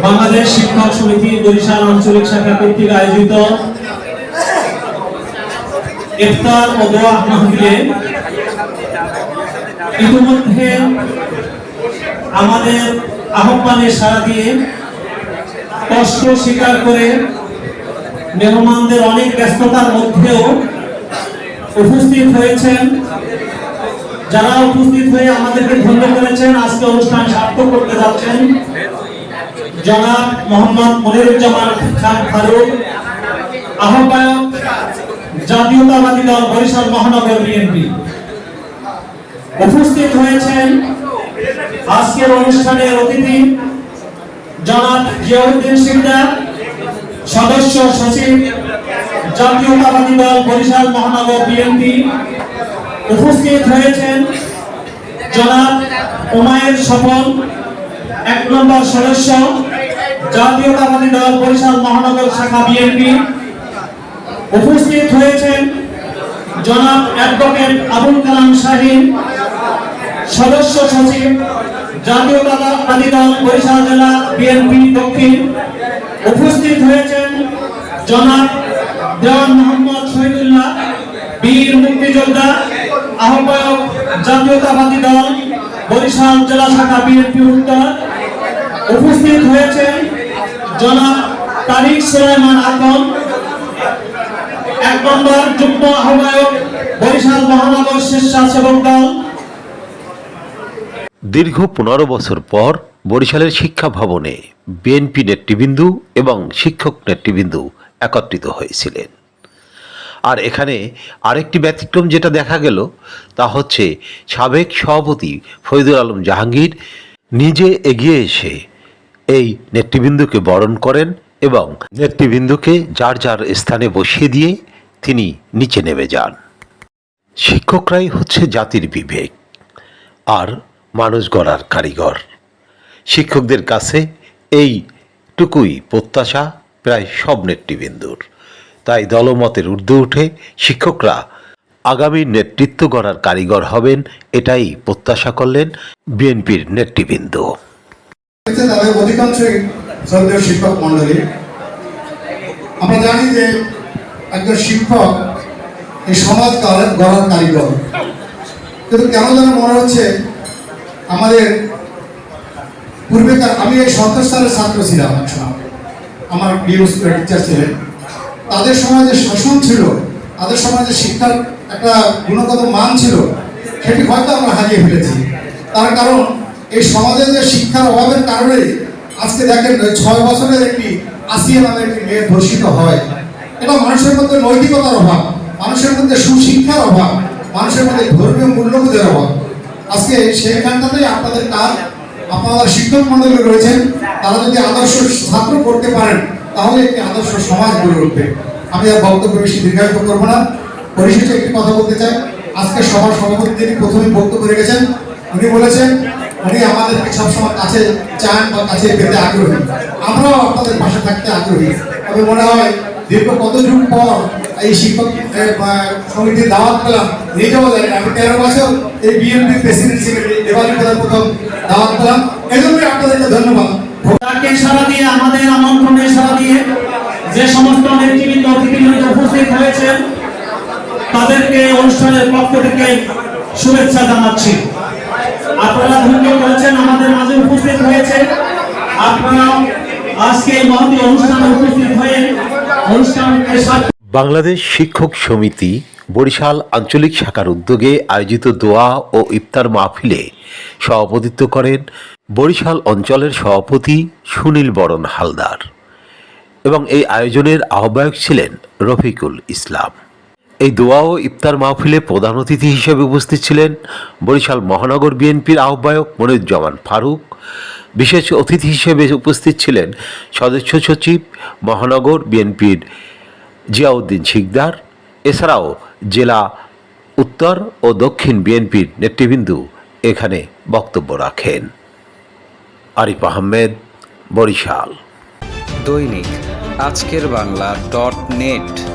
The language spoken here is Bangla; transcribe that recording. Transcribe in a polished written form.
বাংলাদেশ শিক্ষক সমিতি বরিশাল আঞ্চলিক শাখা কর্তৃক আয়োজিত ইফতার ও দোয়া মাহফিলে ইতিমধ্যে আমাদের আহ্বানে সাড়া দিয়ে কষ্ট স্বীকার করে মেহমানদের অনেক ব্যস্ততার মধ্যেও উপস্থিত হয়েছেন। যারা উপস্থিত হয়ে আমাদেরকে ধন্য করেছেন, আজকে অনুষ্ঠান সার্থক করতে যাচ্ছেন জনাব মোহাম্মদ মনিরুজ্জামান খান ফারুক, আহ্বায়ক জাতীয়তাবাদী দল বরিশাল মহানগর বিএনপি। উপস্থিত হয়েছেন আজকের অনুষ্ঠানের অতিথি জনাব জিয়াউদ্দিন সিকদার, সদস্য সচিব জাতীয়তাবাদী দল বরিশাল মহানগর বিএনপি। উপস্থিত হয়েছেন জনাব উমায়ের স্বপন, 1 নম্বর সদস্য জাতীয়তাবাদী দল বরিশাল মহানগর শাখা বিএনপি। উপস্থিত হয়েছেন জনাব অ্যাডভোকেট আবুল কালাম শাহীন, সদস্য সচিব জাতীয়তাবাদী দল বরিশাল জেলা বিএনপি দক্ষিণ। উপস্থিত হয়েছেন জনাব দেওয়ান মোহাম্মদ শহীদুল্লাহ, বীর মুক্তিযোদ্ধা, আহ্বায়ক জাতীয়তাবাদী দল বরিশাল জেলা শাখা বিএনপি উত্তর। উপস্থিত হয়েছেন জনাব তারিক সুলাইমান আকন, 1 নম্বর যুগ্ম আহ্বায়ক বরিশাল মহানগর স্বেচ্ছাসেবক দল। দীর্ঘ 15 বছর পর বরিশালের শিক্ষা ভবনে বিএনপি নেতৃবৃন্দ এবং শিক্ষক নেতৃবৃন্দ একত্রিত হয়েছিলেন। আর এখানে আরেকটি ব্যতিক্রম যেটা দেখা গেল তা হচ্ছে সাবেক সভাপতি ফরিদুল আলম জাহাঙ্গীর নিজে এগিয়ে এসে এই নেতৃবৃন্দকে বরণ করেন এবং নেতৃবৃন্দকে যার যার স্থানে বসিয়ে দিয়ে তিনি নিচে নেমে যান। শিক্ষকরাই হচ্ছে জাতির বিবেক আর মানুষ গড়ার কারিগর। শিক্ষকদের কাছে এইটুকুই প্রত্যাশা প্রায় সব নেতৃবৃন্দুর। তাই দলমতের ঊর্ধ্বে উঠে শিক্ষকরা আগামী নেতৃত্ব গড়ার কারিগর হবেন, এটাই প্রত্যাশা করলেন বিএনপির নেতৃবৃন্দ। অধিকাংশই শ্রদ্ধেয় শিক্ষক মন্ডলী, আমরা জানি যে একজন শিক্ষক এই সমাজ গড়ার কারিগর। কিন্তু কেন যেন মনে হচ্ছে আমাদের পূর্বেকার, আমি এই সন্তোষের ছাত্র ছিলাম, আমার প্রিয় টিচার ছিলেন, তাদের সময় যে শাসন ছিল, তাদের সময় যে শিক্ষার একটা গুণগত মান ছিল, সেটি হয়তো আমরা হারিয়ে ফেলেছি। তার কারণ এই সমাজে যে শিক্ষার অভাবের কারণে আজকে দেখেন 6 বছরের একটি আসিয়া নামের একটি মেয়ে ধর্ষিত হয়। এটা মানুষের মধ্যে নৈতিকতার অভাব, মানুষের মধ্যে সুশিক্ষার অভাব, মানুষের মধ্যে ধর্মীয় মূল্যবোধের অভাব। আজকে সেইখানটাতেই আপনাদের কাজ। আপনারা শিক্ষক মন্ডলী রয়েছেন, তারা যদি আদর্শ ছাত্র করতে পারেন তাহলে একটি আদর্শ সমাজ গড়ে উঠবে। আমি আর বক্তব্য বেশি দীর্ঘায়িত করবো না। পরিশেষে একটি কথা বলতে চাই। আজকে সবার সভাপতি যিনি প্রথমে বক্তব্য রেখেছেন, উনি বলেছেন উনি আমাদেরকে সবসময় কাছে চান বা কাছে পেতে আগ্রহী। আমরাও আপনাদের পাশে থাকতে আগ্রহী। তবে মনে হয় দীর্ঘ কত যুগ পর এই শিক্ষক সমিতির দাওয়াত পেলাম, নিজেও জানি আমি 13 বছর এই বিএনপির প্রেসিডেন্ট সেক্রেটারি দেওয়ালি করার প্রথম দাওয়াত পেলাম। এজন্যই আপনাদেরকে ধন্যবাদ। তাকে সাড়া দিয়ে, আমাদের আমন্ত্রণে সাড়া দিয়ে যে সমস্ত নেতৃবৃন্দ অতিথিবৃন্দ উপস্থিত হয়েছেন তাদেরকে অনুষ্ঠানের পক্ষ থেকে শুভেচ্ছা জানাচ্ছি। আপনারা ধন্য করেছেন, আমাদের মাঝে উপস্থিত হয়েছে। আপনারা আজকে এই মহতী অনুষ্ঠানে উপস্থিত হয়ে অনুষ্ঠানকে বাংলাদেশ শিক্ষক সমিতি বরিশাল আঞ্চলিক শাখার উদ্যোগে আয়োজিত দোয়া ও ইফতার মাহফিলে সভাপতিত্ব করেন বরিশাল অঞ্চলের সভাপতি সুনীল বরণ হালদার এবং এই আয়োজনের আহ্বায়ক ছিলেন রফিকুল ইসলাম। এই দোয়া ও ইফতার মাহফিলে প্রধান অতিথি হিসেবে উপস্থিত ছিলেন বরিশাল মহানগর বিএনপির আহ্বায়ক মনিরুজ্জামান ফারুক। বিশেষ অতিথি হিসেবে উপস্থিত ছিলেন সদস্য সচিব মহানগর বিএনপির জিয়াউদ্দিন সিকদার। এছাড়াও জেলা উত্তর ও দক্ষিণ বিএনপির নেতৃবৃন্দ এখানে বক্তব্য রাখেন। আরিফ আহমেদ, বরিশাল। দৈনিক আজকের বাংলা .net